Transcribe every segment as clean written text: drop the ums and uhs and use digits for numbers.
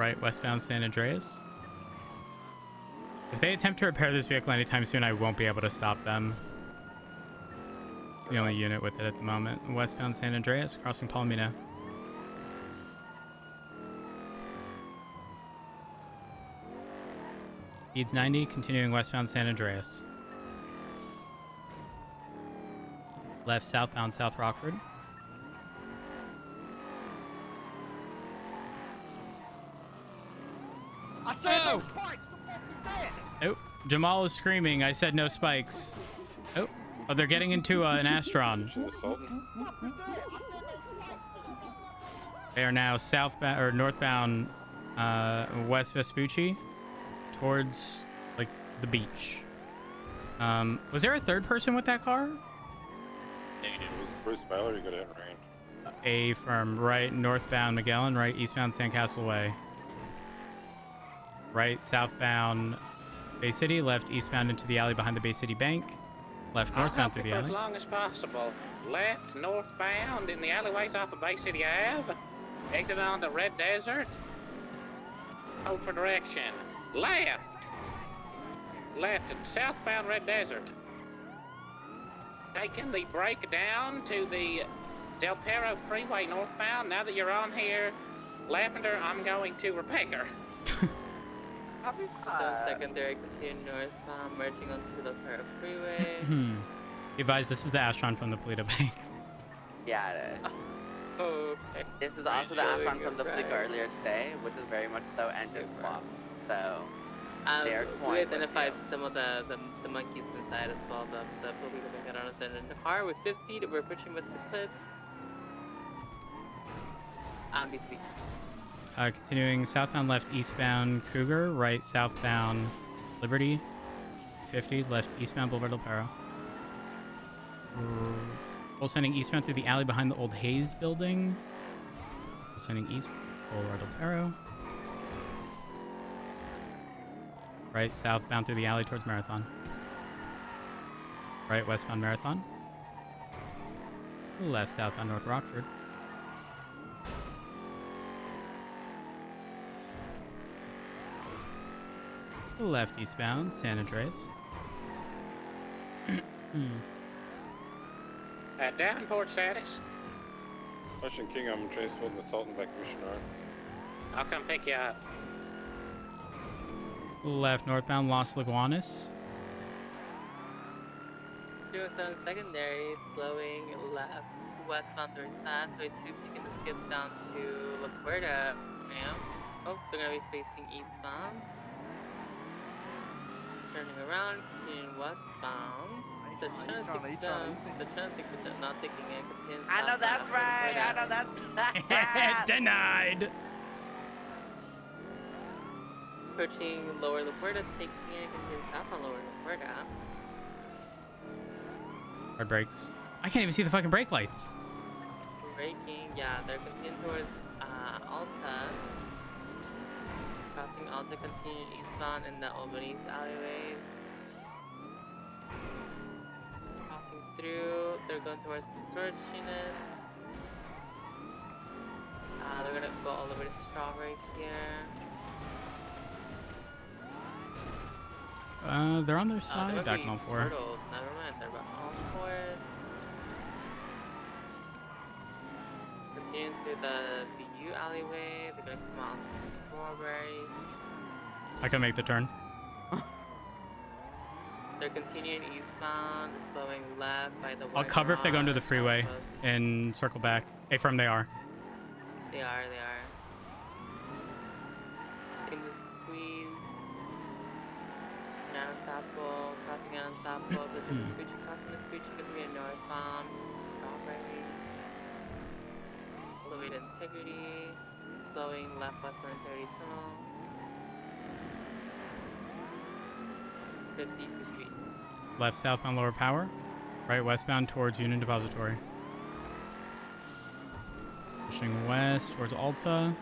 Right, westbound San Andreas. If they attempt to repair this vehicle anytime soon, I won't be able to stop them. The only unit with it at the moment. Westbound San Andreas, crossing Palomino. Speeds 90, continuing westbound San Andreas. Left southbound South Rockford. I said no spikes! The fuck was that? Oh, Jamal is screaming. I said no spikes. Oh, they're getting into an Astron. They are now southbound or northbound West Vespucci towards like the beach. Was there a third person with that car? Negative. Was it Bruce Byler? You got it in range. A from right northbound Magellan, right eastbound Sandcastle Way. Right southbound Bay City, left eastbound into the alley behind the Bay City Bank. Left northbound through the alley. As long as possible. Left northbound in the alleyways off of Bay City Ave. Exit on the Red Desert. Hold for direction. Left. Left and southbound Red Desert. Taking the break down to the Del Perro Freeway northbound. Now that you're on here, Lavender, I'm going to repair. Secondary continue northbound, merging onto the Perro Freeway. Advise, this is the Astron from the Polito Bank. Yeah, it is. Okay. This is also the Astron from the fleet earlier today, which is very much so engine swap. So, they're we identified some of the monkeys inside as well. The Polito Bank. I don't know if they're in the car with 50 that we're pushing with the clips. Obviously. Continuing southbound left eastbound Cougar, right southbound Liberty, 50, left eastbound Boulevard Del Perro. Full sending eastbound through the alley behind the old Hayes building. Full sending east Boulevard Del Perro. Right southbound through the alley towards Marathon. Right westbound Marathon. Left southbound North Rockford. Left eastbound San Andreas. Downport status. Russian King, I'm Trace holding the Sultan back to Mission Arc. I'll come pick you up. Left northbound Los Leguanas. 07 secondary, slowing left westbound 35, so it's taking the skip down to La Puerta, ma'am. Oh, they're gonna be facing eastbound. Turning around, continuing westbound. The transit not taking in. I know that's right. I know that's right. Denied. Approaching lower La Puerta, taking in, continuing south on lower La Puerta. Hard brakes. I can't even see the fucking brake lights. Braking, yeah, they're continuing towards Alta. Crossing Alta, continuing eastbound in the Albany's alleyways. Crossing through, they're going towards the storage units. They're gonna go all the way to Strawberry here. They're on their side. Back on 4. Never mind, they're back on 4. Continuing through the BU alleyway, they're gonna come out to Strawberry. I can make the turn. They're continuing eastbound, slowing left by the I'll cover if they go into the freeway and circle back. Affirm they are. They are. In the squeeze. Unstoppable, crossing unstoppable, this is the scoochie, crossing the scoochie, gonna be a northbound, Strawberry. All the way to Integrity, slowing left westbound 30 tunnel. 50 to Street. Left southbound Lower Power. Right westbound towards Union Depository. Pushing west towards Alta.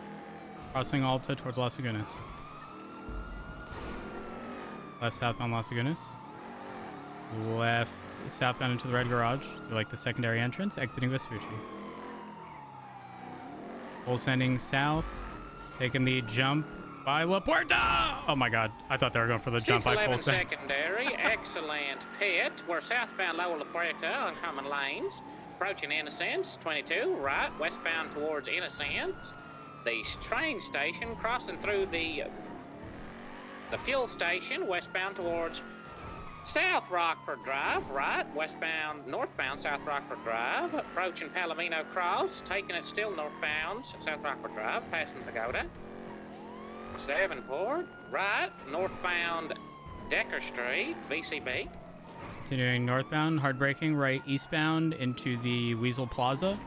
Crossing Alta towards Las Lagunas. Left southbound Las Lagunas. Left southbound into the red garage through like the secondary entrance, exiting Vespucci. Full sending south Taking the jump by La Puerta. Oh my god. I thought they were going for the jump. I full 611 sent. secondary, excellent pit. We're southbound Lower La Puerta on common lanes. Approaching Innocence, 22, right, westbound towards Innocence. The train station, crossing through the fuel station, westbound towards South Rockford Drive, right, westbound, northbound South Rockford Drive. Approaching Palomino Cross, taking it still northbound South Rockford Drive, passing Pagoda. Davenport, right, northbound Decker Street, VCB. Continuing northbound, hard braking, right eastbound into the Weasel Plaza.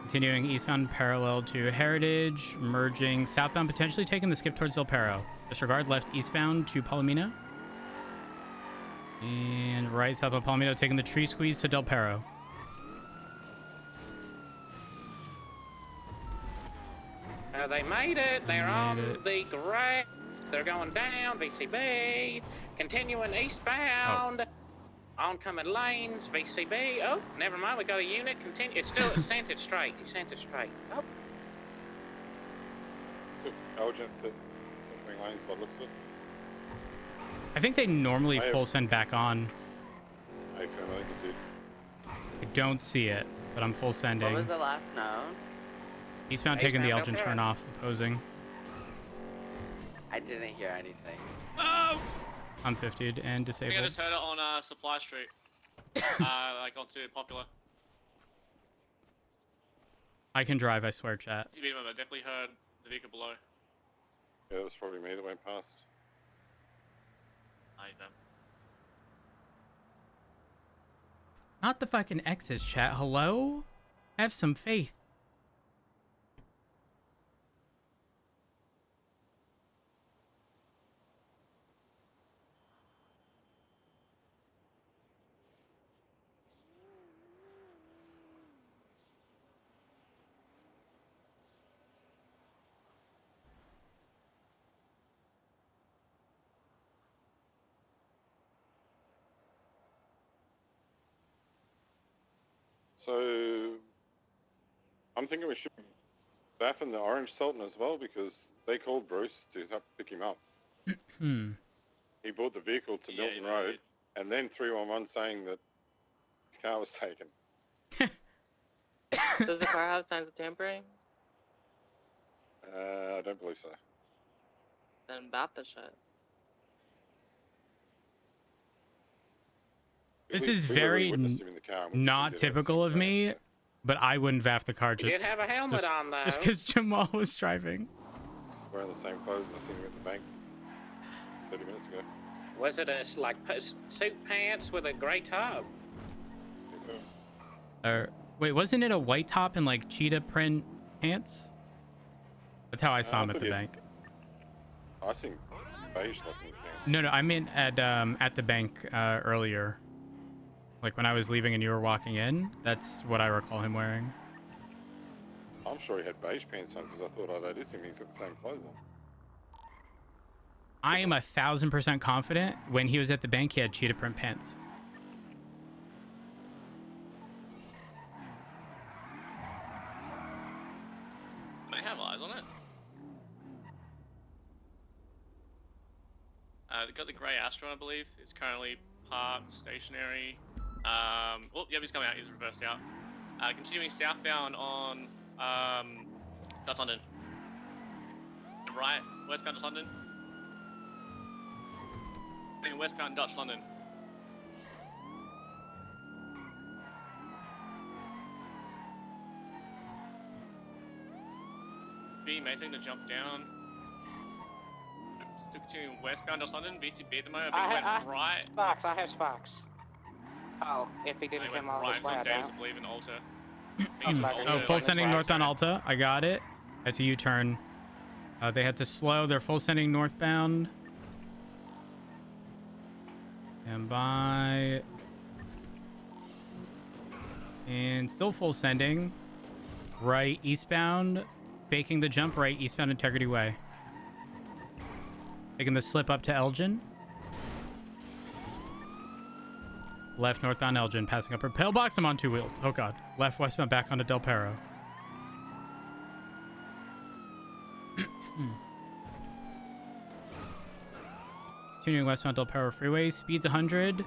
Continuing eastbound parallel to Heritage, merging southbound, potentially taking the skip towards Del Perro. Disregard left eastbound to Palomino. And right southbound Palomino, taking the tree squeeze to Del Perro. They made it. They're on the grade. They're going down, VCB. Continuing eastbound. Oncoming lanes, VCB. Oh, never mind. We got a unit. Continue. It's still sent it straight. He sent it straight. Oh. Took Elgin to wing lanes by the looks of it. I think they normally full send back on. I think it did. I don't see it, but I'm full sending. What was the last known? Eastbound taking the Elgin turn off, opposing. I didn't hear anything. Oh! Unfiftied and I think disabled. I just heard it on Supply Street. Like onto Popular. I can drive, I swear, chat. I definitely heard the vehicle below. Yeah, that was probably me that went past. I them. Not the fucking X's, chat. Hello? Have some faith. So, I'm thinking we should baff in the Orange Sultan as well because they called Bruce to help pick him up. He brought the vehicle to Milton Road and then 311 saying that his car was taken. Does the car have signs of tampering? I don't believe so. Then bat the shit. This We- is we already very witnessed him in the car and we not just did typical of everything me, else, but I wouldn't vaff the car He did have a helmet on, though. just because Jamal was driving. so just wearing the same clothes as I seen him at the bank 30 minutes ago. Was it a, like, suit pants with a gray top? Wait, wasn't it a white top and like cheetah print pants? That's how I saw him at the bank. I seen beige looking pants. No, I meant at the bank earlier. Like when I was leaving and you were walking in. That's what I recall him wearing. I'm sure he had beige pants on because I thought, oh, that is him. He's got the same clothes on. I am 1000% confident when he was at the bank he had cheetah print pants. They have eyes on it. They've got the grey Astra, I believe. It's currently parked, stationary. Oh, yeah, he's coming out. He's reversed out. Continuing southbound on Dutch London. Right, westbound Dutch London. Westbound Dutch London. B making the jump down. Still continuing westbound Dutch London. VCB at the moment. Went right. Sparks, I have Sparks. Oh, if he didn't They come went all right this way, I on Dave's, I doubt. believe, in Alta. Oh, full sending northbound Alta. I got it. That's a U-turn. They had to slow. They're full sending northbound. And by. And still full sending. Right eastbound. Faking the jump right eastbound Integrity Way. Taking the slip up to Elgin. Left northbound Elgin. Passing up her pillbox. I'm on two wheels. Oh god. Left westbound back onto Del Perro. Continuing westbound Del Perro Freeway, speeds 100.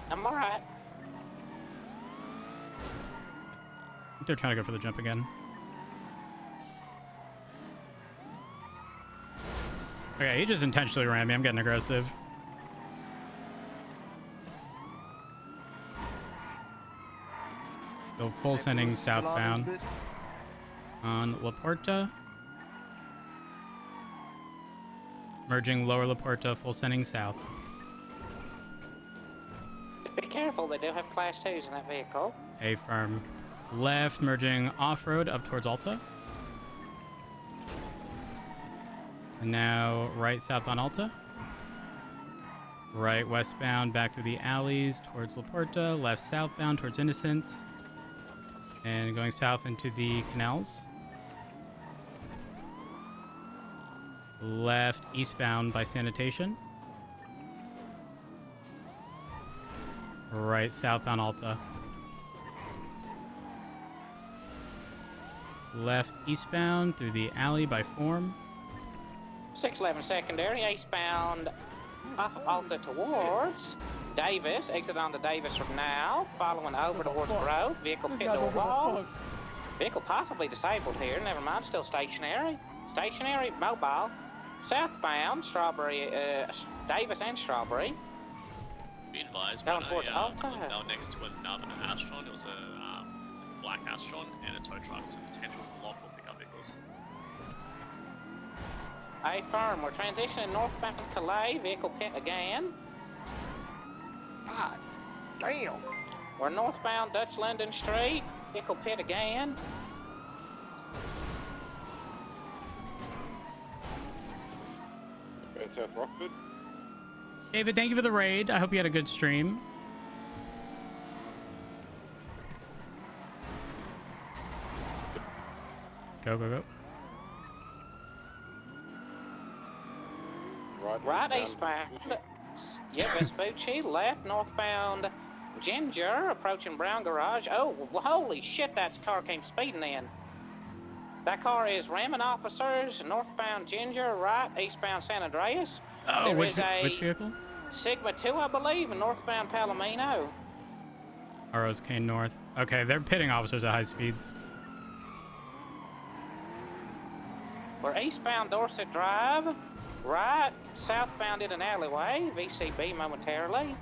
I'm alright. I think they're trying to go for the jump again. Okay, he just intentionally ran me. I'm getting aggressive. Go full sending southbound on La Porta. Merging lower La Porta, full sending south. Be careful, they do have class 2s in that vehicle. A firm. Left, merging off-road up towards Alta. And now right south on Alta. Right westbound back through the alleys towards La Porta. Left southbound towards Innocence. And going south into the canals. Left eastbound by Sanitation. Right southbound Alta. Left eastbound through the alley by Form. 611 secondary, eastbound off Alta towards Davis. Exit onto Davis from now. Following over towards the road. Vehicle pit door wall. Vehicle possibly disabled here. Never mind, still stationary. Stationary, mobile. Southbound, Strawberry, Davis and Strawberry. Be advised, Down when towards I Alta. looked down next to another Astron, it was a black Astron and a tow truck, so potential for lock or pickup vehicles. A firm, we're transitioning northbound Calais. Vehicle pit again. God damn. We're northbound Dutch Linden Street. Vehicle pit again. Going South Rockford. David, thank you for the raid. I hope you had a good stream. Go, go, go. Right eastbound. Yeah, Vespucci. Left northbound Ginger. Approaching Brown Garage. Oh, well, holy shit, that car came speeding in. That car is ramming officers. Northbound Ginger. Right eastbound San Andreas. Oh, There which is a vehicle? Sigma 2, I believe, and northbound Palomino. Arrows Kane North. Okay, they're pitting officers at high speeds. We're eastbound Dorset Drive. Right, southbound in an alleyway. VCB momentarily.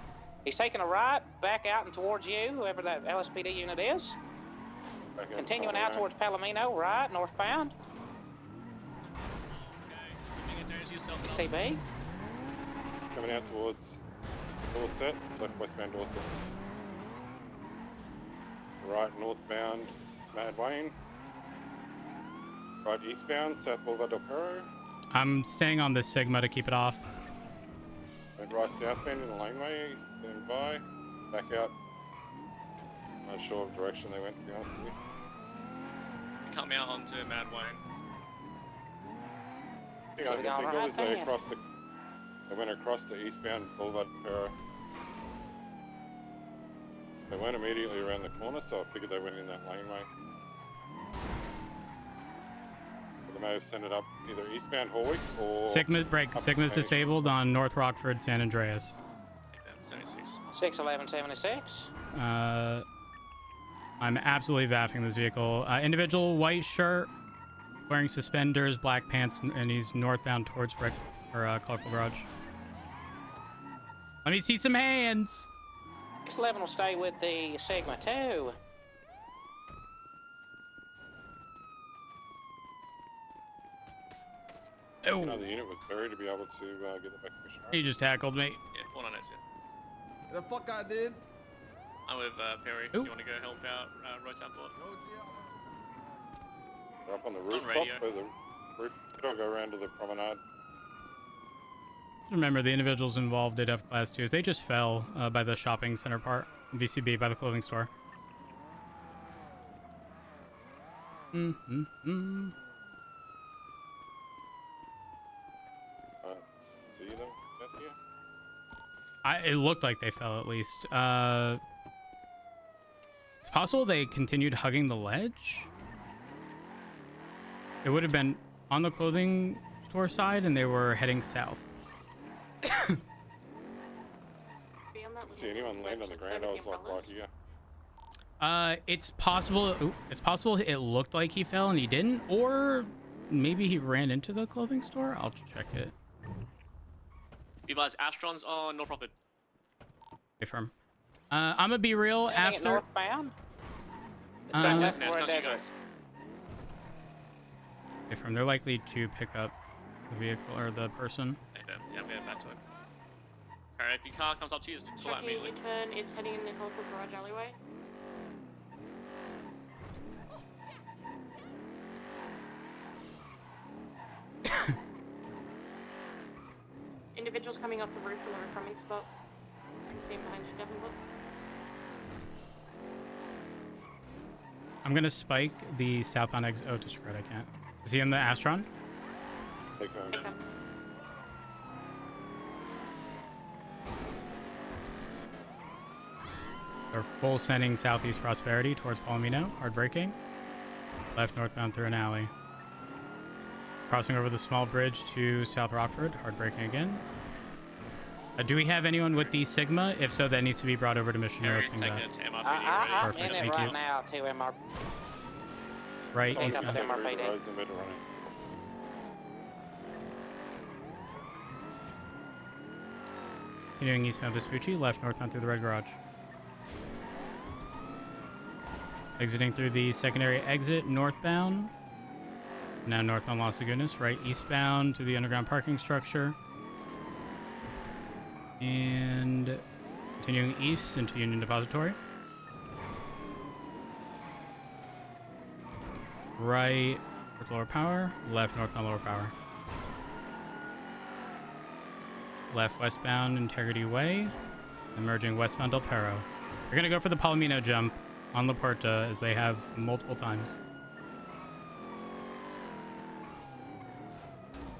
He's taking a right, back out and towards you, whoever that LSPD unit is. Continuing out towards Palomino, right, northbound. VCB. Coming out towards Dorset, left westbound Dorset. Right northbound Mad Wayne. Right eastbound South Boulevard Del Perro. I'm staying on this Sigma to keep it off. Went right southbound in the laneway, stand by, back out. Not sure what direction they went, to be honest with you. Come out onto Mad Wayne. I think it was they went across the eastbound Boulevard Perro. They went immediately around the corner, so I figured they went in that laneway. But they may have sent it up either eastbound Horwick or... Sigma break. up Sigma's Spanish. disabled on North Rockford, San Andreas. 61176. I'm absolutely vaffing this vehicle. Individual white shirt, wearing suspenders, black pants, and he's northbound towards Colorful Garage. Let me see some hands. 611 will stay with the Sigma 2. Oh, Another unit was buried to be able to get the back commission. he just tackled me. Yeah, 498, yeah. The fuck I did? I'm with Perry. Ooh. You want to go help out Road Southport? They're up on the rooftop radio. where the roof. Don't go around to the promenade. Remember, the individuals involved did have class 2s. They just fell by the shopping center part. VCB, by the clothing store. Mm-hmm. See them out here? It looked like they fell, at least. It's possible they continued hugging the ledge? It would have been... on the clothing store side, and they were heading south. See anyone land on the ground? I was like right here. It's possible. It's possible it looked like he fell and he didn't, or maybe he ran into the clothing store. I'll check it. Be advised, Astron's on North Rockford. Confirm. I'm gonna be real after. Northbound? Now, it's not you guys. Confirm. They're likely to pick up the vehicle or the person. Yeah, I'm getting back to it. Alright, if your car comes up to you, just pull out immediately. turn, it's heading in the colorful garage alleyway. Individuals coming off the roof from the recruiting spot. I can see him behind you, Devonwood. I'm gonna spike the southbound exit. Oh, disregard. I can't. Is he in the Astron? Take home. Okay. They're full sending southeast Prosperity towards Palomino. Hard braking. Left northbound through an alley. Crossing over the small bridge to South Rockford. Hard braking again. Do we have anyone with the Sigma? If so, that needs to be brought over to Mission North. Taking it to MRPD. I'm Perfect, in it thank right you. now to MR. Right, Someone eastbound. got the MRPD. Roads are mid running. Continuing eastbound Vespucci, left northbound through the Red Garage. Exiting through the secondary exit northbound. Now northbound Las Lagunas, right eastbound to the underground parking structure. And continuing east into Union Depository. Right north lower power, left northbound lower power. Left westbound Integrity Way, emerging westbound Del Perro. We're gonna go for the Palomino jump on La Puerta as they have multiple times.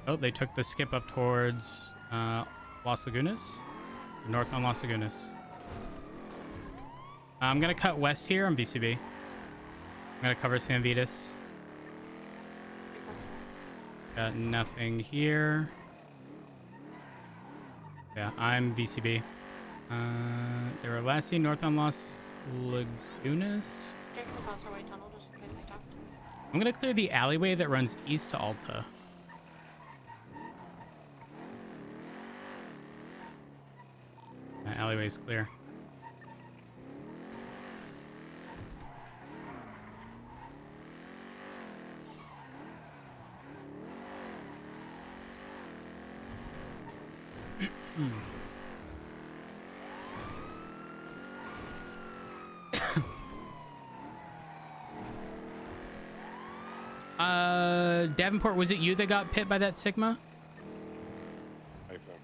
Oh, they took the skip up towards Las Lagunas, northbound Las Lagunas. I'm gonna cut west here on VCB. I'm gonna cover San Vitas. Got nothing here. Yeah, I'm VCB. They were last seen northbound Las Lagunas. Check the passaway tunnel just in case they talked. I'm gonna clear the alleyway that runs east to Alta. That alleyway's clear. Davenport, was it you that got hit by that Sigma? Hey, firm.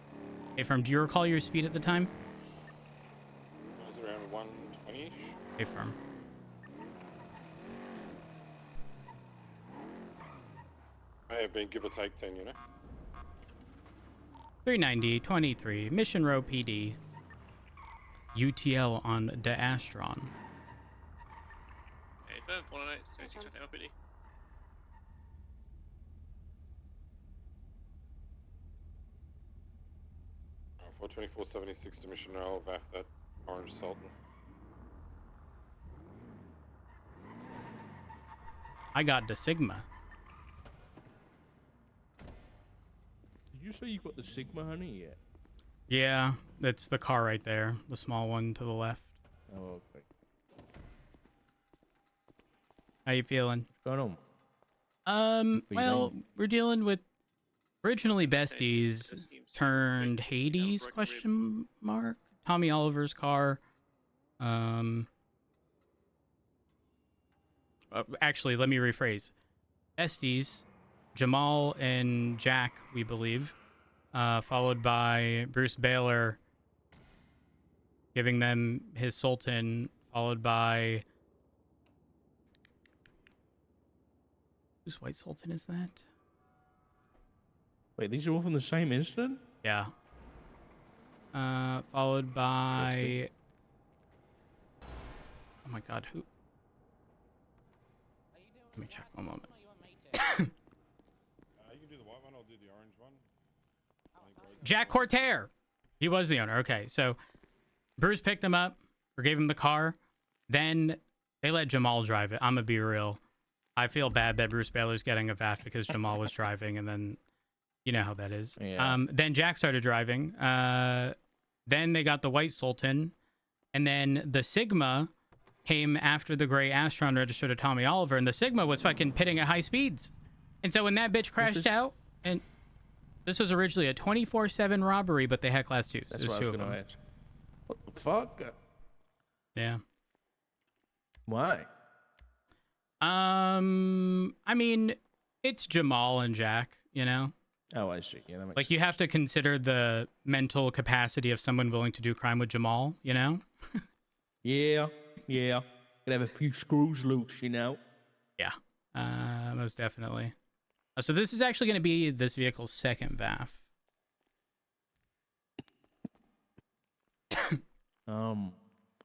Hey, firm, do you recall your speed at the time? It was around 120-ish. Hey, firm. May have been give or take 10, you know. 390, 23, Mission Row PD. UTL on De Astron. Hey, firm, 108, 76 MRPD. For 2476 to Mission Rail, VAF that orange Sultan. I got the Sigma. Did you say you got the Sigma, honey? Yeah. Yeah, that's the car right there. The small one to the left. Oh, okay. How you feeling? What's going Well, feeling? we're dealing with originally besties Seems turned like Hades broken question mark. Tommy Oliver's car. Actually, let me rephrase. Besties, Jamal and Jack, we believe, followed by Bruce Baylor giving them his Sultan, followed by whose white Sultan is that? Wait, these are all from the same incident? Yeah. Followed by. Oh my God, who? Let me check one moment. Jack Cortair. He was the owner. Okay, so Bruce picked him up or gave him the car. Then they let Jamal drive it. I'm gonna be real. I feel bad that Bruce Baylor's getting a VAF because Jamal was driving, and then you know how that is. Yeah. Then Jack started driving. Then they got the White Sultan, and then the Sigma came after the Gray Astron registered to Tommy Oliver, and the Sigma was fucking pitting at high speeds. And so when that bitch crashed out, and this was originally a 24/7 robbery, but they had class 2s. That's what I was going to ask. What the fuck? Yeah. Why? I mean, it's Jamal and Jack, you know? Oh, I see. Yeah, that makes Like, you have to consider the mental capacity of someone willing to do crime with Jamal, you know? Yeah. Could have a few screws loose, you know? Yeah. Most definitely. So this is actually going to be this vehicle's second VAF.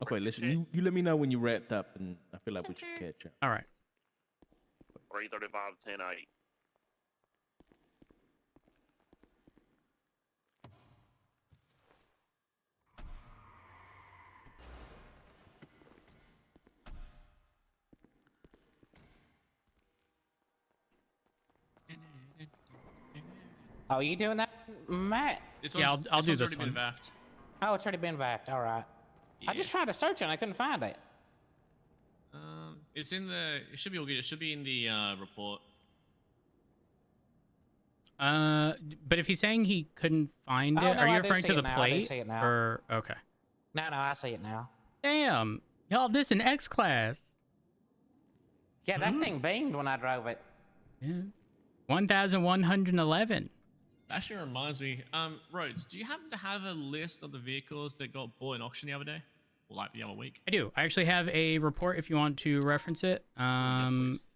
Okay, listen, you let me know when you're wrapped up, and I feel like we should catch up. All right. 335, 10-8. Oh, you doing that, Matt? Yeah, I'll do this already been one. vaffed. Oh, it's already been backed. All right. I just tried to search it and I couldn't find it. It's in the. It should be all good. It should be in the report. But if he's saying he couldn't find it, Oh, no, are you I do referring see to it the now, I do plate? see it now. Or okay. No, I see it now. Damn, y'all, this an X class. Yeah, that thing beamed when I drove it. Yeah. 1,111. That actually reminds me. Rhodes, do you happen to have a list of the vehicles that got bought in auction the other day, or like the other week? I do. I actually have a report if you want to reference it. Yes, please.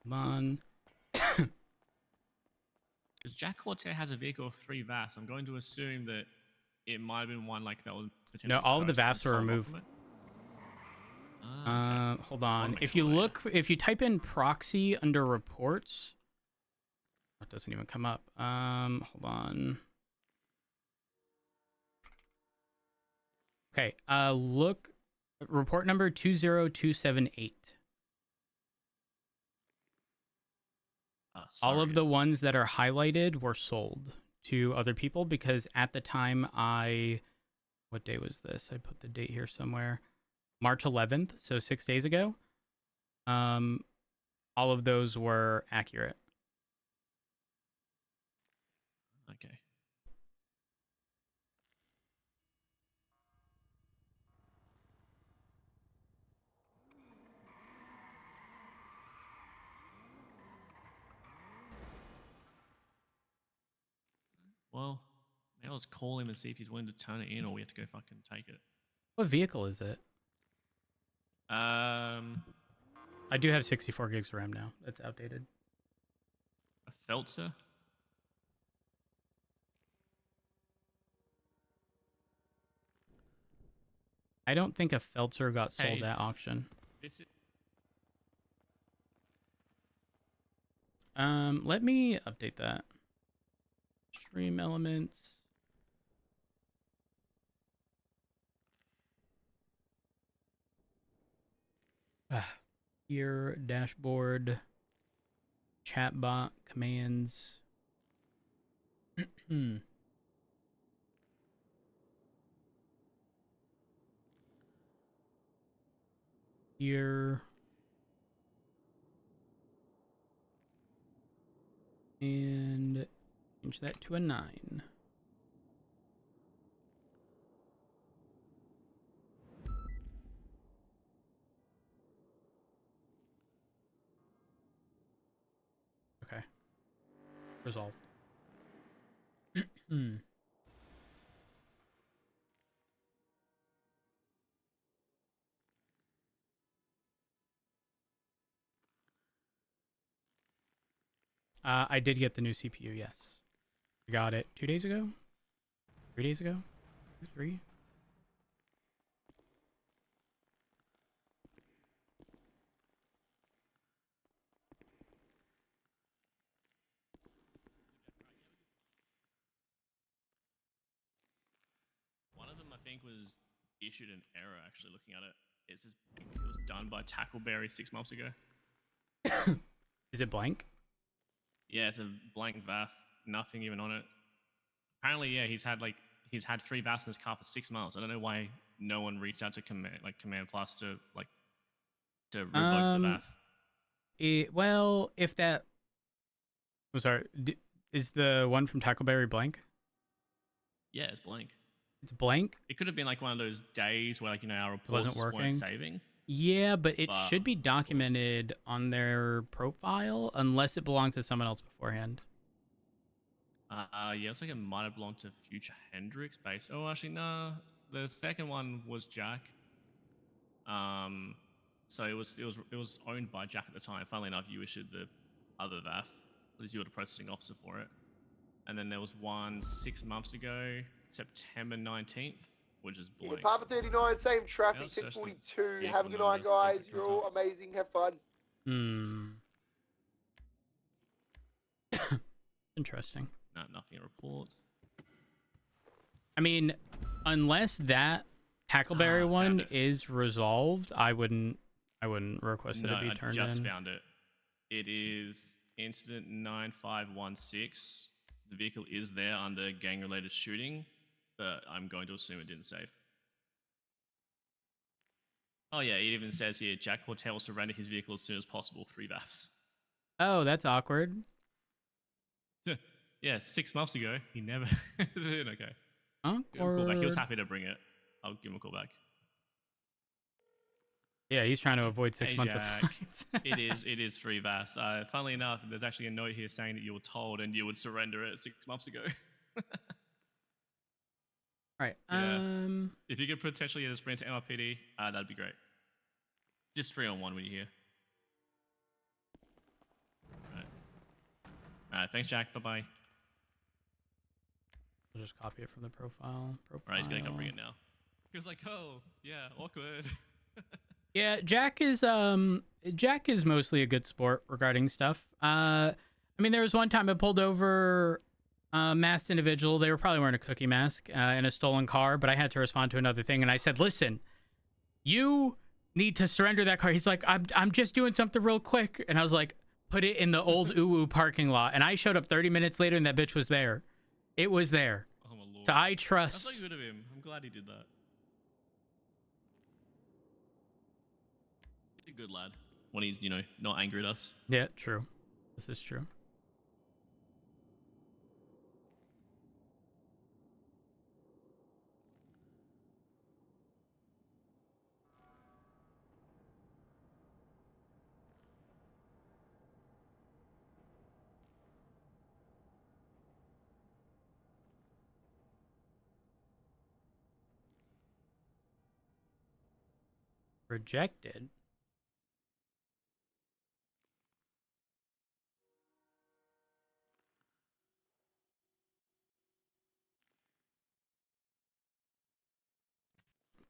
Come on. Because Jack Cortez has a vehicle with 3 VAFs. I'm going to assume that it might have been one like that was potentially. No, all of the purchased and VAFs are sold off removed. from it. Okay. Hold on. make If sure you later. if you type in proxy under reports, it doesn't even come up. Hold on. Okay. Look, report number 20278. All of the ones that are highlighted were sold to other people because at the time what day was this? I put the date here somewhere. March 11th, so 6 days ago. All of those were accurate. Okay. Well, maybe let's call him and see if he's willing to turn it in, or we have to go fucking take it. What vehicle is it? I do have 64 gigs of RAM now. That's outdated. A Feltzer. I don't think a Feltzer got sold Hey. at auction. This is, Let me update that. Stream elements. Here, dashboard, chatbot, commands. Here. And change that to a 9. Okay. Resolved. I did get the new CPU, yes. I got it 2 days ago? 3 days ago? 2, 3? think was issued an error. Actually, looking at it, it says it was done by Tackleberry 6 months ago. Is it blank? Yeah, it's a blank VAF, nothing even on it. Apparently, yeah, he's had 3 VAFs in his car for 6 months. I don't know why no one reached out to Command Plus to revoke the VAF. Well, if that... I'm sorry. Is the one from Tackleberry blank? Yeah, it's blank. It's blank? It could have been like one of those days where our reports weren't saving. Yeah, but it should be documented on their profile unless it belonged to someone else beforehand. Yeah, it's like it might have belonged to Future Hendrix base. Oh, actually, no. The second one was Jack. So it was owned by Jack at the time. Funnily enough, you issued the other VAF. At least you were the processing officer for it. And then there was one 6 months ago, September 19th, which is blank. Yeah, Papa 39, same traffic, Yeah, 1042. Have a good night, guys. You're all amazing. Have fun. Interesting. No, nothing in reports. I mean, unless that Tackleberry one is resolved, I wouldn't request that it be turned in. I just found it. It is incident 9516. The vehicle is there under gang-related shooting, but I'm going to assume it didn't save. Oh yeah, it even says here, Jack Cortell will surrender his vehicle as soon as possible, 3 VAFs. Oh, that's awkward. Yeah, 6 months ago, he never did. Okay. Awkward. He was happy to bring it. I'll give him a call back. Yeah, he's trying to avoid 6 months Jack, of fines. it is 3 VAFs. Funnily enough, there's actually a note here saying that you were told and you would surrender it 6 months ago. Right. Yeah. If you could potentially get a sprint to MRPD, that'd be great. Just 3-on-1 when you're here. Alright, thanks, Jack. Bye-bye. I'll just copy it from the profile. Alright, he's gonna come bring it now. He was like, oh, yeah, awkward. Yeah, Jack is mostly a good sport regarding stuff. I mean, there was one time I pulled over a masked individual. They were probably wearing a cookie mask in a stolen car, but I had to respond to another thing, and I said, listen, you need to surrender that car. He's like, I'm just doing something real quick. And I was like, put it in the old Uwu parking lot. And I showed up 30 minutes later, and that bitch was there. It was there. Oh, my lord. So I trust. That's so good of him. I'm glad he did that. He's a good lad when he's, not angry at us. Yeah, true. This is true. Rejected.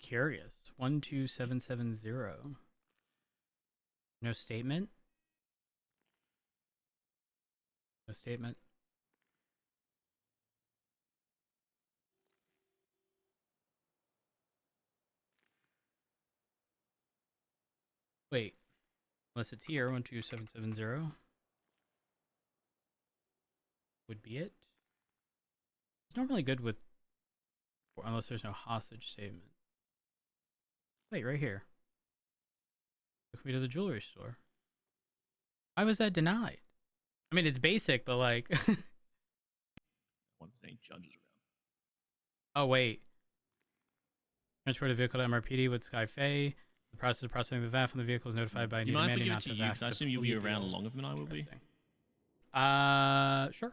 Curious. 12770. No statement. No statement. Wait. Unless it's here, 12770. Would be it. It's normally good with, unless there's no hostage statement. Wait, right here. Took me to the jewelry store. Why was that denied? I mean, it's basic, but like... 1% judges around. Oh, wait. Transport a vehicle to MRPD with Sky Faye. The process of processing the VAF on the vehicle is notified by Do you mind if we give it not to to you? VAF. Because I assume you'll be around longer than I will be. Sure.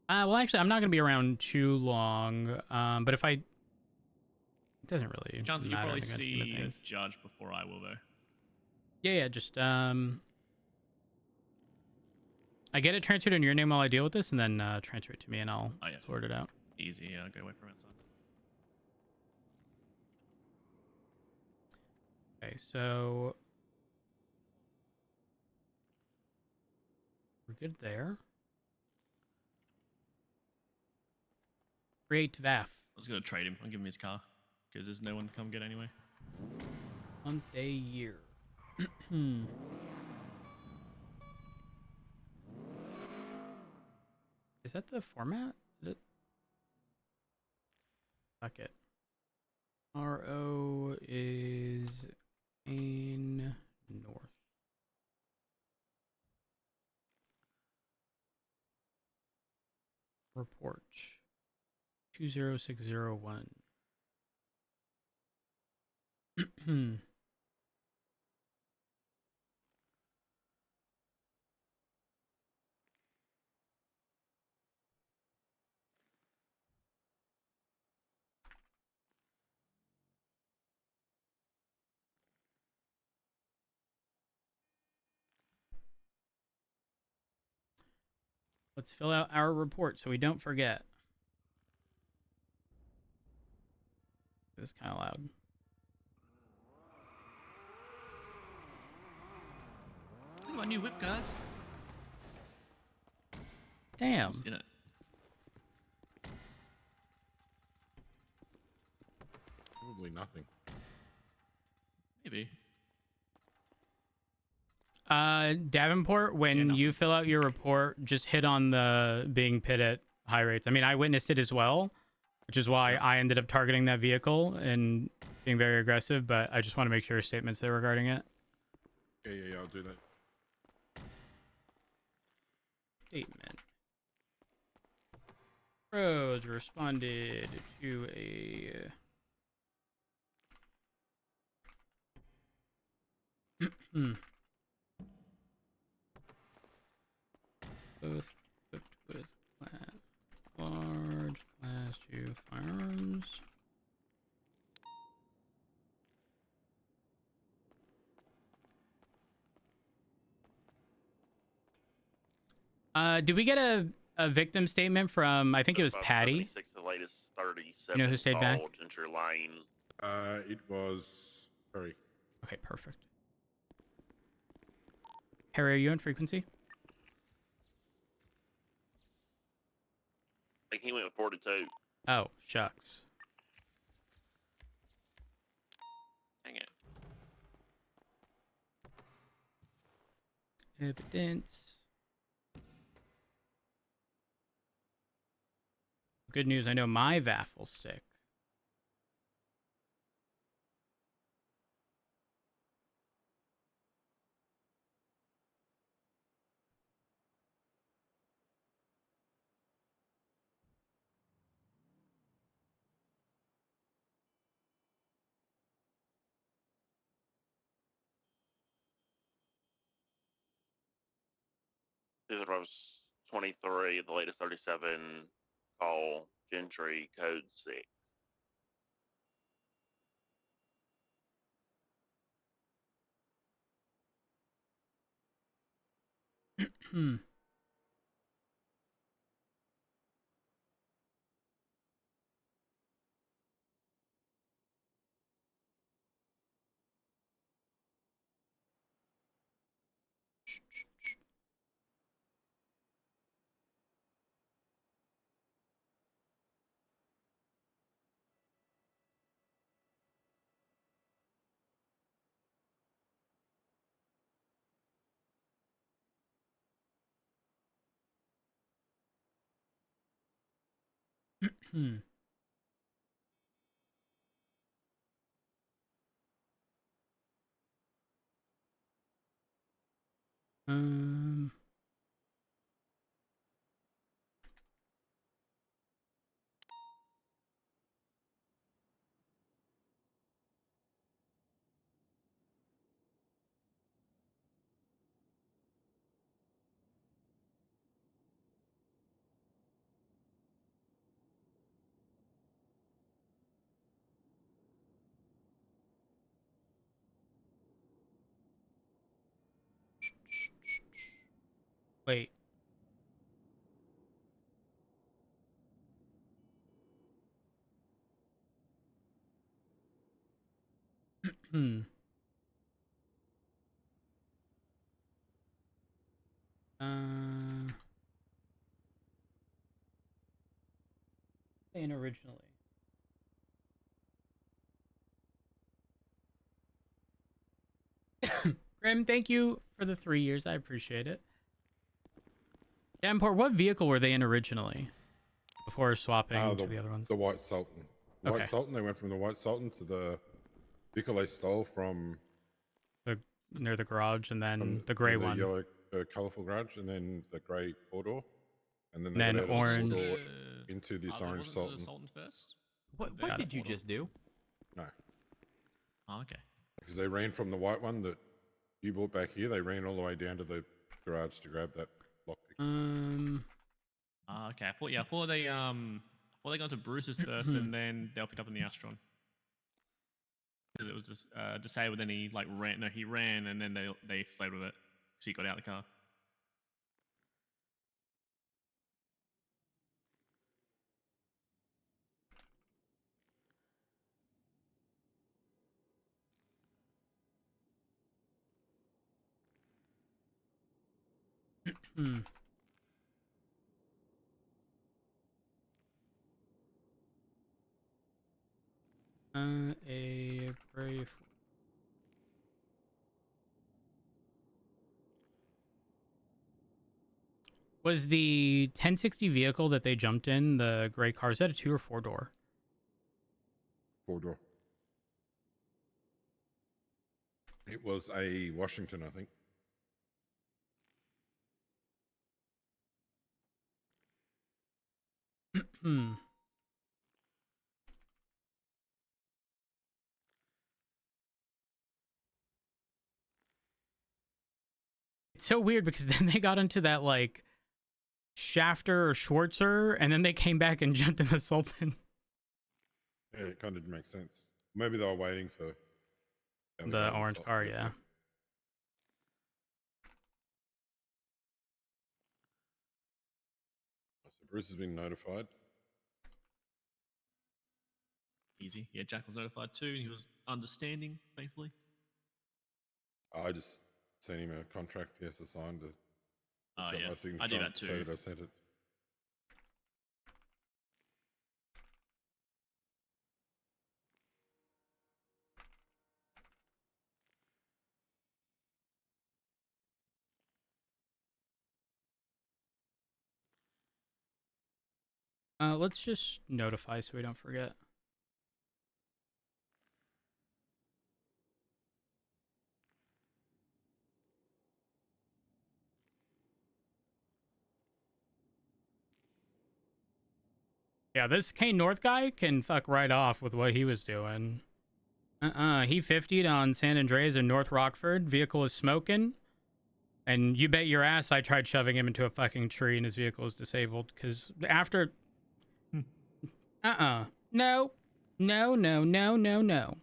Well, actually, I'm not going to be around too long. But if I... It doesn't really Chances you'll matter. probably see a judge before I will, though. Yeah, just... I get it transferred in your name while I deal with this, and then transfer it to me, and I'll sort it out. Easy, yeah. I'll go away from outside. Okay, so... We're good there. Create VAF. I was going to trade him. I'll give him his car. because there's no one to come get anyway. Month, day, year. Is that the format? Fuck it. RO is in north. Report 20601. Let's fill out our report so we don't forget. This is kind of loud. Look at my new whip, guys. Damn. Who's in it? Probably nothing. Maybe. Davenport, when you fill out your report, just hit on the being pit at high rates. I mean, I witnessed it as well, which is why I ended up targeting that vehicle and being very aggressive, but I just want to make sure statements there regarding it. Yeah, I'll do that. Statement. Rose responded to a... Both equipped with large class 2 firearms. Did we get a victim statement from, I think it was Patty? The latest 37 You know who stayed back? Gentry Lane. It was Perry. Okay, perfect. Harry, are you on frequency? I think he went with 42. Oh, shucks. Dang it. Evidence. Good news, I know my VAF will stick. This was 23, the latest 37, call Gentry, code 6. Hmm. Hmm. Um. Wait. Hmm. Saying originally. Grim, thank you for the 3 years. I appreciate it. Davenport, what vehicle were they in originally before swapping to the other ones? The White Sultan. Okay. White Sultan, they went from the White Sultan to the vehicle they stole from... Near the garage, and then the gray one. The yellow, colourful garage, and then the grey four-door. And then they Then got out orange. of the four-door into this orange Sultan. Sultan first? What did you just do? No. Oh, okay. Because they ran from the white one that you bought back here, they ran all the way down to the garage to grab that lockpick. Okay. I thought they got to Bruce's first, and then they'll pick up in the Astron. Because it was just disabled, then he like ran. No, he ran, and then they fled with it. So he got out of the car. A gray. Was the 1060 vehicle that they jumped in, the gray car, is that a 2 or 4-door? 4-door. It was a Washington, I think. It's so weird because then they got into that like Shafter or Schwarzer, and then they came back and jumped in the Sultan. Yeah, it kind of makes sense. Maybe they were waiting for The orange car, yeah. So Bruce has been notified. Easy. Yeah, Jack was notified too, and he was understanding, thankfully. I just sent him a contract he has to sign to Oh, yeah. my signature I do that too. say that I sent it. Let's just notify so we don't forget. Yeah, this Kane North guy can fuck right off with what he was doing. He 50'd on San Andreas in North Rockford. Vehicle was smoking. And you bet your ass I tried shoving him into a fucking tree and his vehicle was disabled. Because after... No. No, no, no, no, no.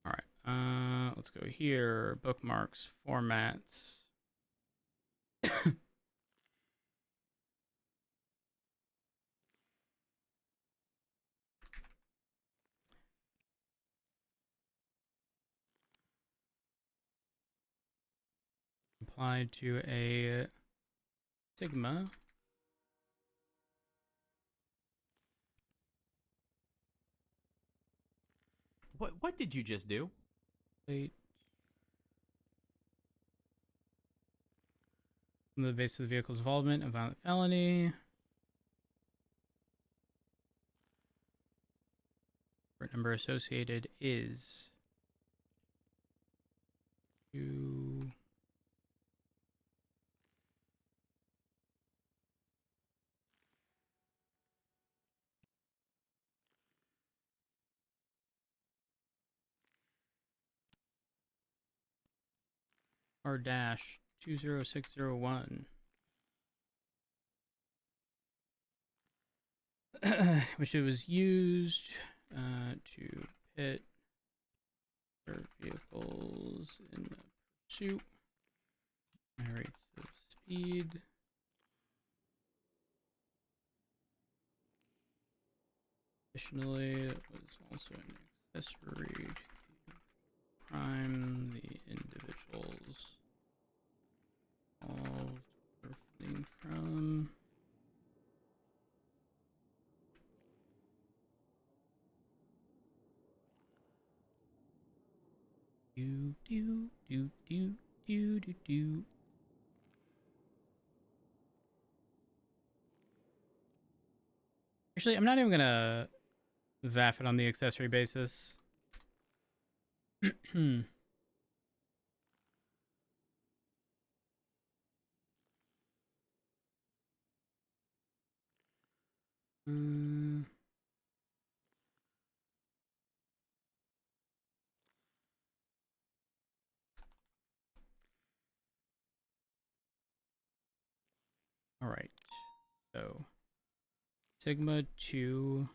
All right. Let's go here. Bookmarks, formats. Applied to a Sigma. What did you just do? Wait. On the basis of the vehicle's involvement in violent felony. Report number associated is 2. R dash 20601. Which it was used to pit their vehicles in pursuit. Rates of speed. Additionally, it was also an accessory to the crime the individuals involved were fleeing from. Do do do do do do do. Actually, I'm not even gonna VAF it on the accessory basis. All right. So Sigma 2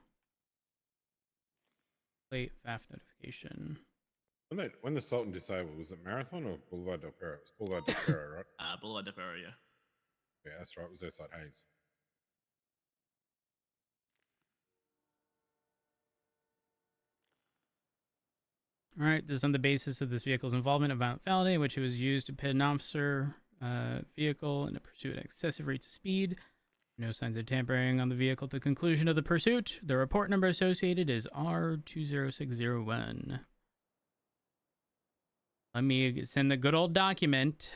plate VAF notification. When the Sultan disabled, was it Marathon or Boulevard del Perro? It was Boulevard del Perro, right? Boulevard del Perro, yeah. Yeah, that's right. It was outside Hayes. All right, this is on the basis of this vehicle's involvement in violent felony, which it was used to pit an officer vehicle in a pursuit at excessive rates of speed. No signs of tampering on the vehicle at the conclusion of the pursuit. The report number associated is R20601. Let me send the good old document.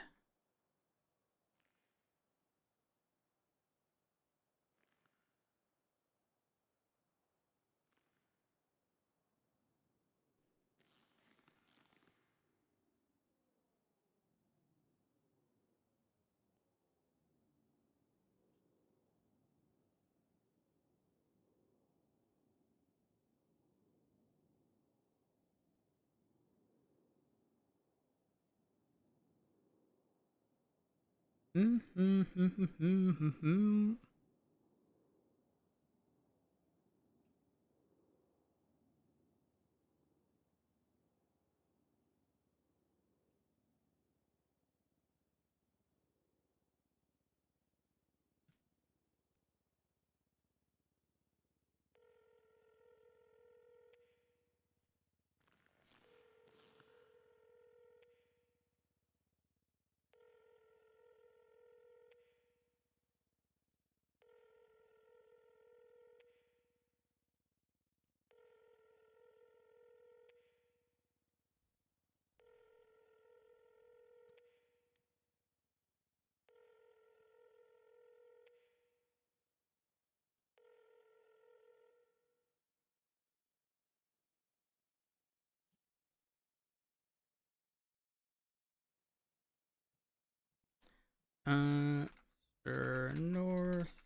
North.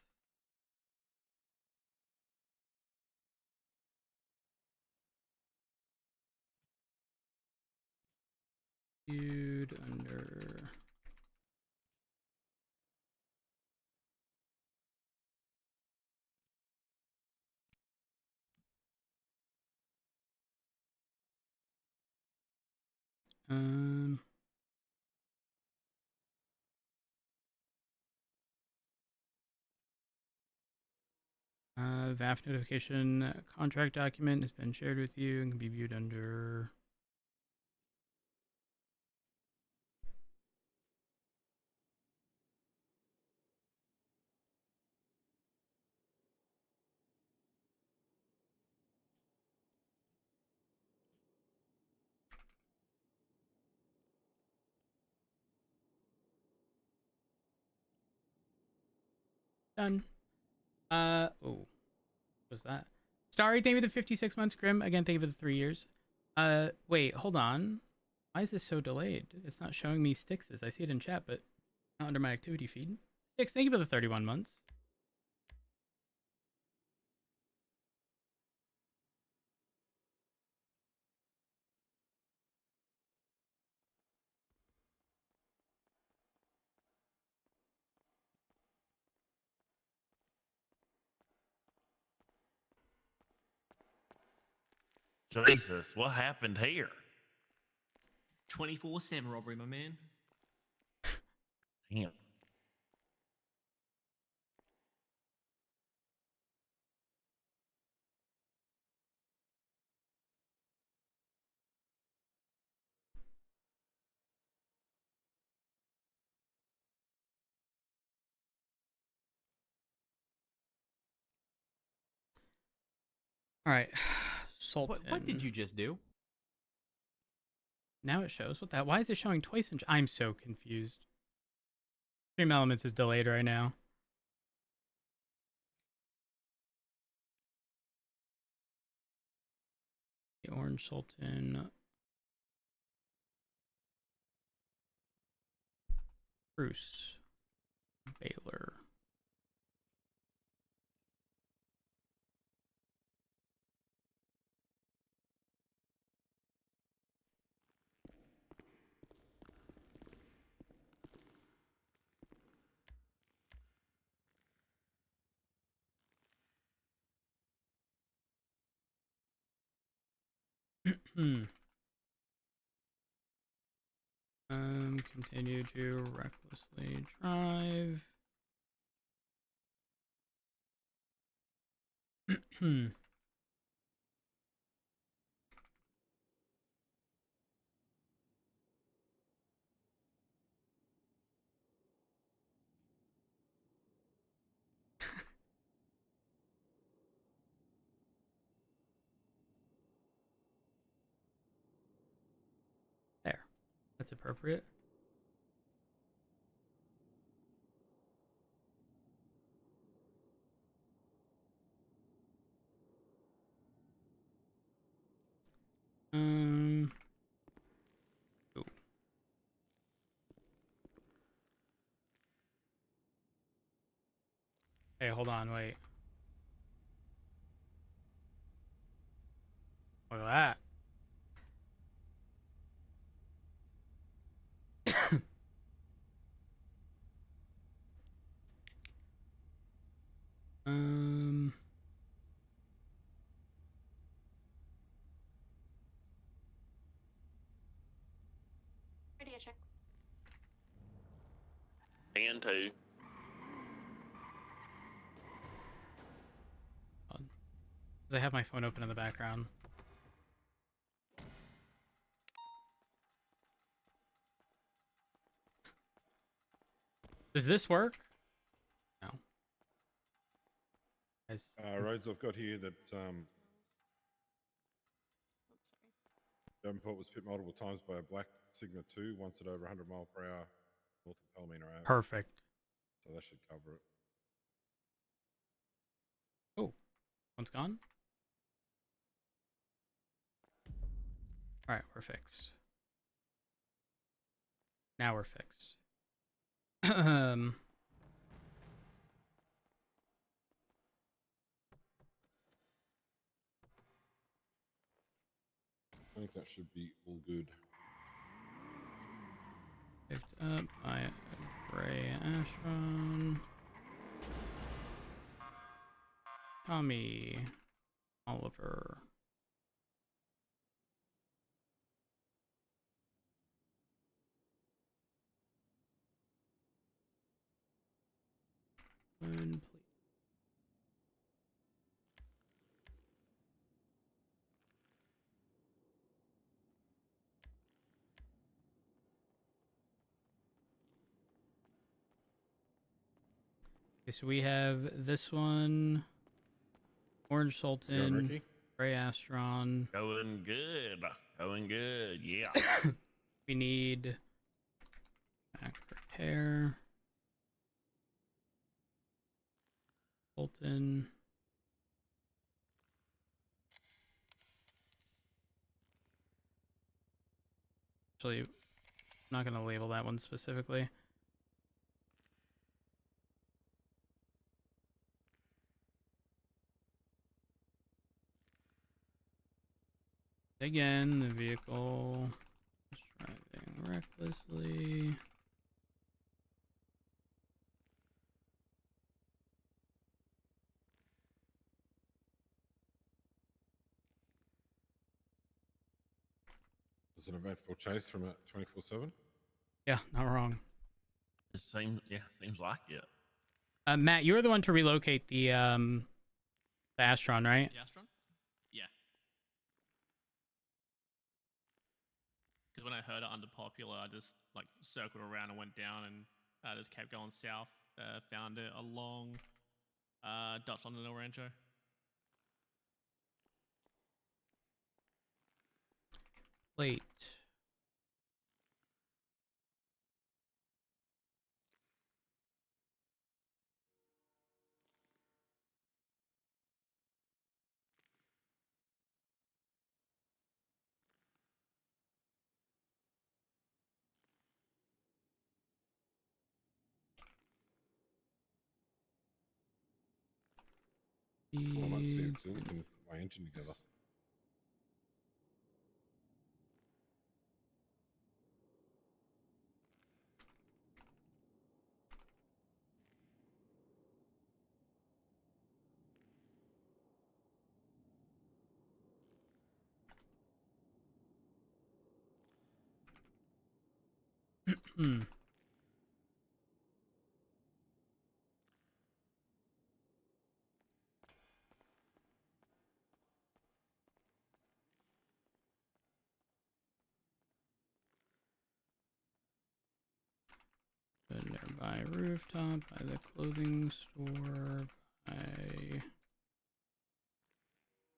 Viewed under. Um. VAF notification contract document has been shared with you and can be viewed under. Done. Oh, what was that? Starry, thank you for the 56 months. Grim, again, thank you for the 3 years. Wait, hold on. Why is this so delayed? It's not showing me Stix's. I see it in chat, but not under my activity feed. Stix, thank you for the 31 months. Jesus, what happened here? 24/7 robbery, my man. Damn. All right. Sultan. What did you just do? Now it shows. What the hell? Why is it showing twice? I'm so confused. Stream Elements is delayed right now. The Orange Sultan. Bruce. Baylor. Continue to recklessly drive. There. That's appropriate. Ooh. Hey, hold on, wait. Look at that. Radio check. And 2. I have my phone open in the background. Does this work? No. Roads I've got here that Davenport was hit multiple times by a black Sigma 2, once at over 100 mile per hour north of Palomino Ave. Perfect. So that should cover it. Oh, one's gone. All right, we're fixed. Now we're fixed. I think that should be all good. Picked up by a gray Astron. Tommy Oliver. Please. Okay, so we have this one. Orange Sultan. Gray Astron. Going good. Going good. Yeah. We need back repair. Sultan. Actually, I'm not going to label that one specifically. Again, the vehicle is driving recklessly. Is it an eventful chase from a 24/7? Yeah, not wrong. It seems like it. Matt, you were the one to relocate the Astron, right? The Astron? Yeah. Because when I heard it under popular, I just like circled around and went down and just kept going south. Found it along Dutch London El Rancho. Late. I might see if I can put my engine together. Hmm. A nearby rooftop, by the clothing store, by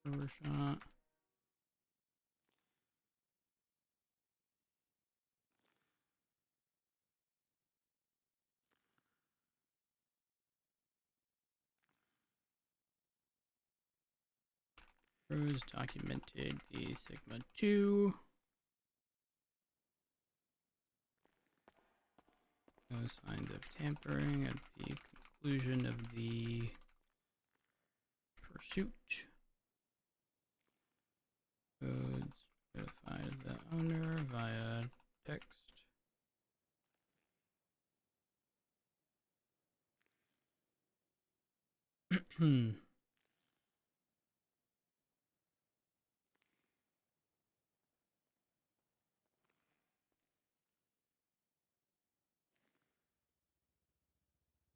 door shot. Rose documented the Sigma 2. No signs of tampering at the conclusion of the pursuit. Codes notified the owner via text.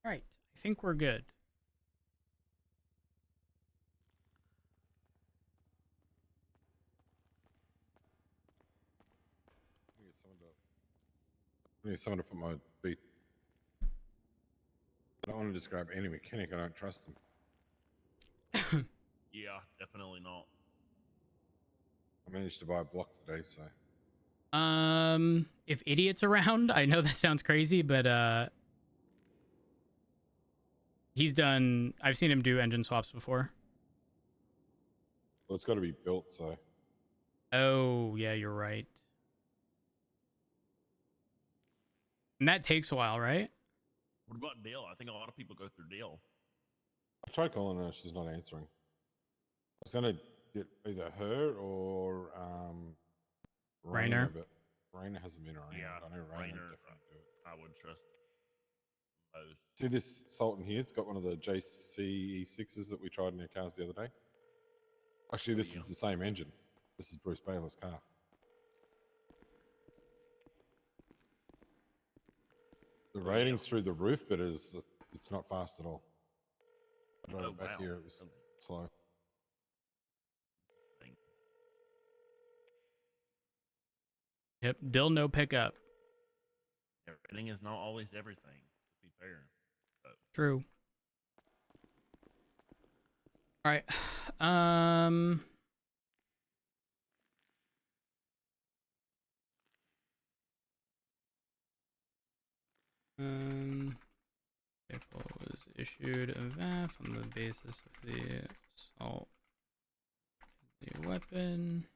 Alright, I think we're good. I need someone to put my feet. I don't want to just grab any mechanic. I don't trust them. Yeah, definitely not. I managed to buy a block today, so. If Idiot's around, I know that sounds crazy, but he's done. I've seen him do engine swaps before. Well, it's got to be built, so. Oh, yeah, you're right. And that takes a while, right? What about Dale? I think a lot of people go through Dale. I tried calling her, she's not answering. I was going to get either her or Rainer, but Rainer hasn't been around. Yeah, I know Rainer Rainer, definitely do it. I would trust most. See this Sultan here? It's got one of the JCE6s that we tried in our cars the other day. Actually, this is the same engine. This is Bruce Baylor's car. The rating's through the roof, but it's not fast at all. I drove it back here, it was slow. Yep, Dill no pickup. Rating is not always everything, to be fair. So. True. All right. Vehicle was issued a VAF on the basis of the assault the weapon.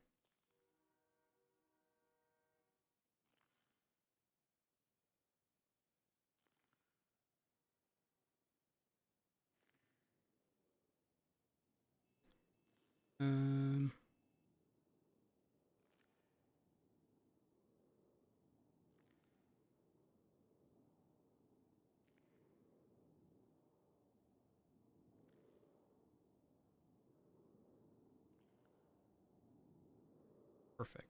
Perfect.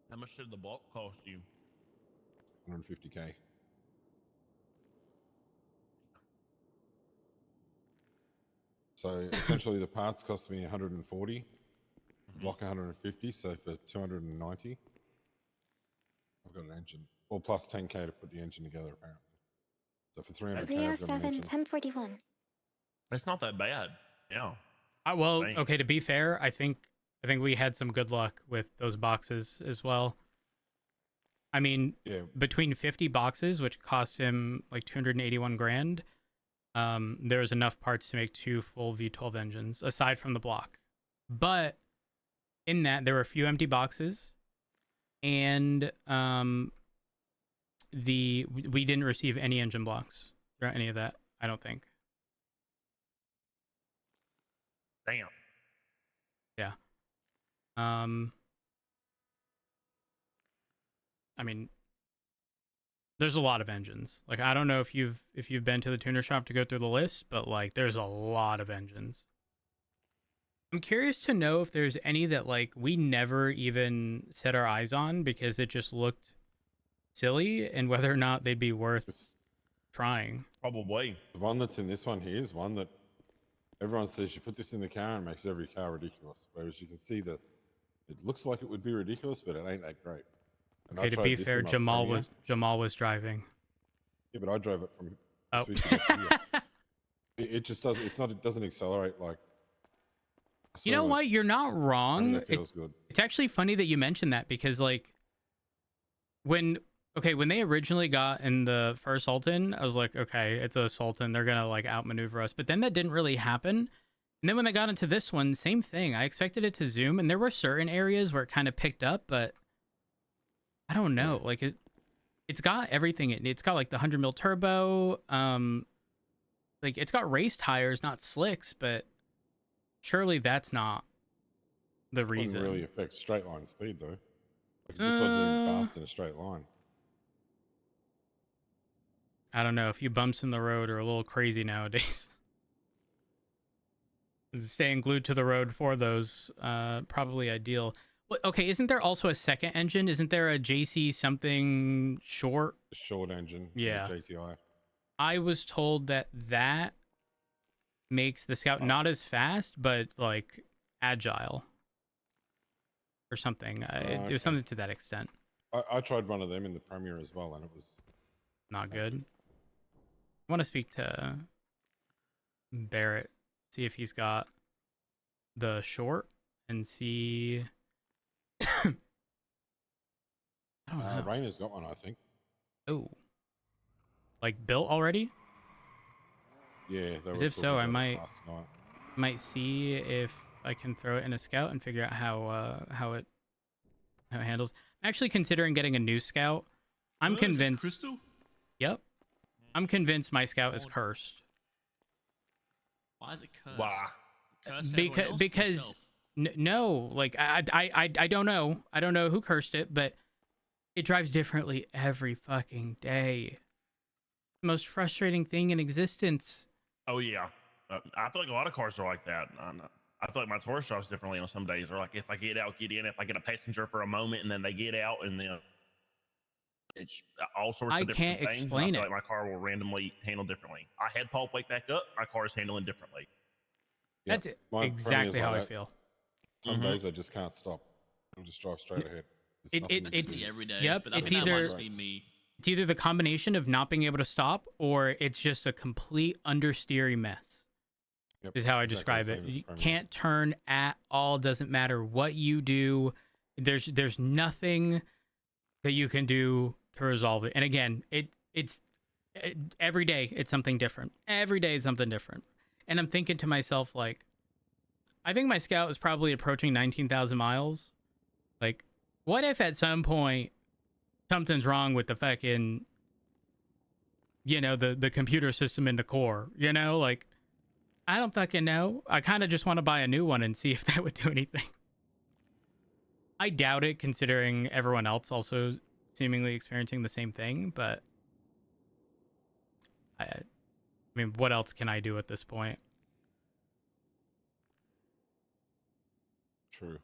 How much did the bulk cost you? 150K. So essentially the parts cost me 140, block 150, so for 290, I've got an engine. Well, plus 10K to put the engine together apparently. So for 300K, I've got an engine. 1041. It's not that bad. Yeah. Well, okay, to be fair, I think we had some good luck with those boxes as well. I mean, between 50 boxes, which cost him like 281 grand, there's enough parts to make 2 full V12 engines, aside from the block. But in that, there were a few empty boxes, and we didn't receive any engine blocks throughout any of that, I don't think. Damn. Yeah. I mean, there's a lot of engines. Like, I don't know if you've been to the tuner shop to go through the list, but like, there's a lot of engines. I'm curious to know if there's any that like we never even set our eyes on because it just looked silly, and whether or not they'd be worth trying. Probably. The one that's in this one here is one that everyone says you put this in the car and it makes every car ridiculous. Whereas you can see that it looks like it would be ridiculous, but it ain't that great. And Okay, to be fair, Jamal was driving. Yeah, but I drove it from Oh. it just doesn't. It doesn't accelerate like. You know what? You're not wrong. It feels good. It's actually funny that you mentioned that because like when they originally got in the first Sultan, I was like, okay, it's a Sultan, they're gonna like outmaneuver us. But then that didn't really happen. And then when they got into this one, same thing. I expected it to zoom, and there were certain areas where it kind of picked up, but I don't know. Like it's got everything. It's got like the 100 mil turbo. Like it's got race tires, not slicks, but surely that's not the reason. Wouldn't really affect straight line speed though. Like it just wasn't even fast in a straight line. I don't know. A few bumps in the road are a little crazy nowadays. Staying glued to the road for those, probably ideal. Okay, isn't there also a second engine? Isn't there a JC something short? A short engine. Yeah. JTI. I was told that makes the Scout not as fast, but like agile or something. It was something to that extent. I tried one of them in the Premier as well, and it was not good. I want to speak to Barrett, see if he's got the short, and see. I don't know. Rainer's got one, I think. Oh, like built already? Yeah. If so, I might see if I can throw it in a Scout and figure out how it handles. I'm actually considering getting a new Scout. I'm convinced. Crystal? Yep. I'm convinced my Scout is cursed. Why is it cursed? Why? Cursed Because no, like I don't know. I don't know who cursed it, but it drives differently every fucking day. Most frustrating thing in existence. Oh yeah, I feel like a lot of cars are like that. I feel like my Taurus drives differently on some days. Or like if I get out, get in. If I get a passenger for a moment and then they get out, and then it's all sorts of different things. Explain I feel like my car will randomly handle differently. I had Paul wake back up. My car is handling differently. That's exactly how I feel. Some days I just can't stop. I'll just drive straight ahead. It's every day. Yep. But It's either the combination of not being able to stop, or it's just a complete understeery mess. Yep, is how I describe it. You can't turn at all. Doesn't matter what you do. There's nothing that you can do to resolve it. And again, it's every day it's something different. Every day is something different. And I'm thinking to myself, like, I think my Scout is probably approaching 19,000 miles. Like, what if at some point something's wrong with the fucking, the computer system in the core, like, I don't fucking know. I kind of just want to buy a new one and see if that would do anything. I doubt it, considering everyone else also seemingly experiencing the same thing, but I mean, what else can I do at this point? True.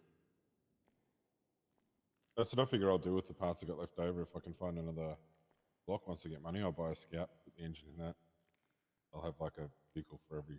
That's what I figure I'll do with the parts I got left over. If I can find another block once I get money, I'll buy a Scout, put the engine in that. I'll have like a vehicle for every